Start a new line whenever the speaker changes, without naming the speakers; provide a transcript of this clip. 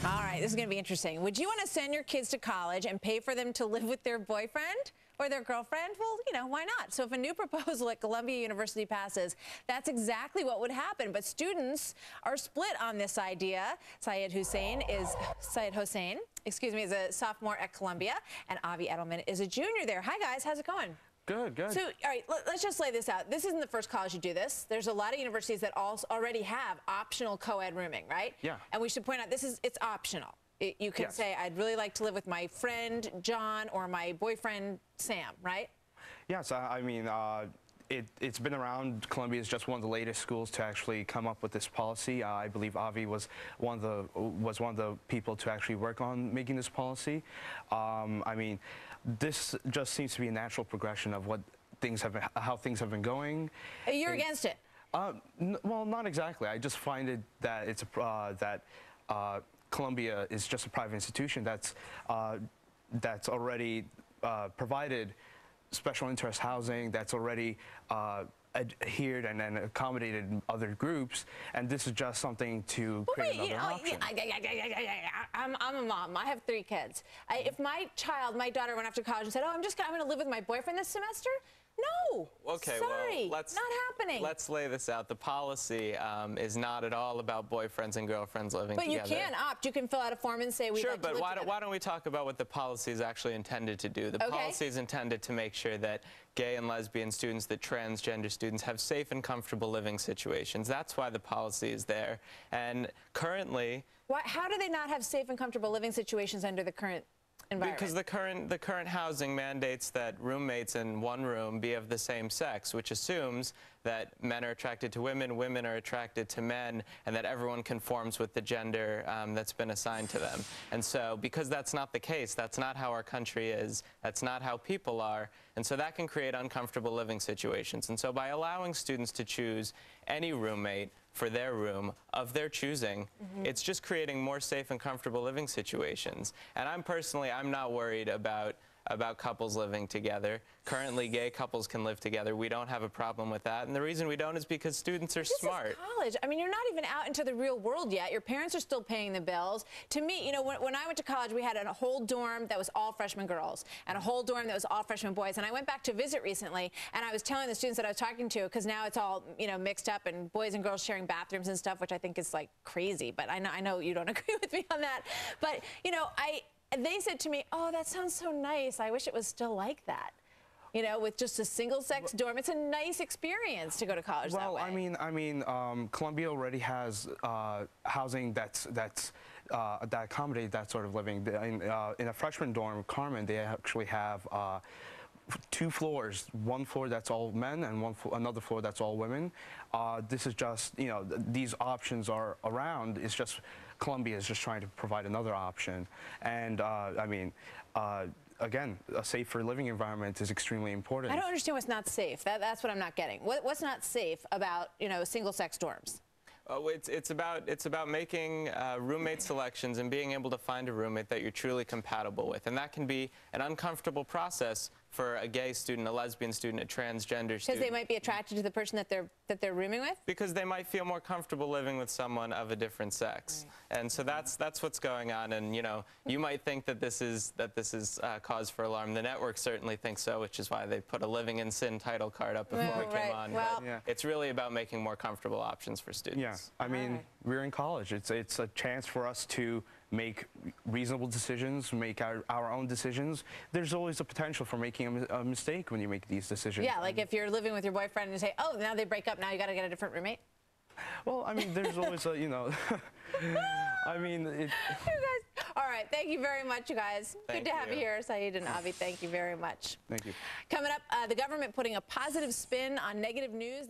All right, this is going to be interesting. Would you want to send your kids to college and pay for them to live with their boyfriend or their girlfriend? Well, you know, why not? So if a new proposal at Columbia University passes, that's exactly what would happen. But students are split on this idea. Syed Hussein is a sophomore at Columbia, and Avi Edelman is a junior there. Hi, guys. How's it going?
Good, good.
So, all right, let's just lay this out. This isn't the first college to do this. There's a lot of universities that already have optional co-ed rooming, right?
Yeah.
And we should point out, it's optional. You can say, I'd really like to live with my friend John or my boyfriend Sam, right?
Yes, I mean, it's been around. Columbia is just one of the latest schools to actually come up with this policy. I believe Avi was one of the people to actually work on making this policy. I mean, this just seems to be a natural progression of how things have been going.
You're against it?
Well, not exactly. I just find it that it's Columbia is just a private institution that's already provided special interest housing, that's already adhered and then accommodated other groups, and this is just something to create another option.
I'm a mom. I have 3 kids. If my daughter went off to college and said, "Oh, I'm going to live with my boyfriend this semester," no.
Okay,
sorry,
well,
not happening.
Let's lay this out. The policy is not at all about boyfriends and girlfriends living together.
But you can opt. You can fill out a form and say, "We'd like to live together."
Sure, but why don't we talk about what the policy is actually intended to do? The policy is intended to make sure that gay and lesbian students, that transgender students have safe and comfortable living situations. That's why the policy is there. And currently,
how do they not have safe and comfortable living situations under the current environment?
Because the current housing mandates that roommates in one room be of the same sex, which assumes that men are attracted to women, women are attracted to men, and that everyone conforms with the gender that's been assigned to them. And so, because that's not the case, that's not how our country is, that's not how people are, and so that can create uncomfortable living situations. And so by allowing students to choose any roommate for their room of their choosing, it's just creating more safe and comfortable living situations. And I'm not worried about couples living together. Currently, gay couples can live together. We don't have a problem with that. And the reason we don't is because students are smart.
This is college. I mean, you're not even out into the real world yet. Your parents are still paying the bills. To me, you know, when I went to college, we had a whole dorm that was all freshman girls and a whole dorm that was all freshman boys. And I went back to visit recently, and I was telling the students that I was talking to, because now it's all, you know, mixed up and boys and girls sharing bathrooms and stuff, which I think is like crazy. But I know you don't agree with me on that. But, you know, they said to me, "Oh, that sounds so nice. I wish it was still like that." You know, with just a single-sex dorm, it's a nice experience to go to college that way.
Well, I mean, Columbia already has housing that accommodates that sort of living. In a freshman dorm, Carmen, they actually have 2 floors, one floor that's all men and another floor that's all women. This is just, you know, these options are around. It's just Columbia is just trying to provide another option. And I mean, again, a safer living environment is extremely important.
I don't understand what's not safe. That's what I'm not getting. What's not safe about, you know, single-sex dorms?
Oh, it's about making roommate selections and being able to find a roommate that you're truly compatible with, and that can be an uncomfortable process for a gay student, a lesbian student, a transgender student.
Because they might be attracted to the person that they're rooming with? Because
they might feel more comfortable living with someone of a different sex. Right. And so that's what's going on. And you know, you might think that this is cause for alarm. The network certainly thinks so, which is why they put a Living in Sin title card up before we came on.
Well,
but it's really about making more comfortable options for students.
Yeah, I mean, we're in college. It's a chance for us to make reasonable decisions, make our own decisions. There's always a potential for making a mistake when you make these decisions.
Yeah, like if you're living with your boyfriend and you say, "Oh, now they break up, now you got to get a different roommate."
Well, I mean, there's always a, you know, I mean,
you guys, all right, thank you very much, you guys. Good to have you here, Syed and Avi. Thank you very much.
Thank you.
Coming up, the government putting a positive spin on negative news.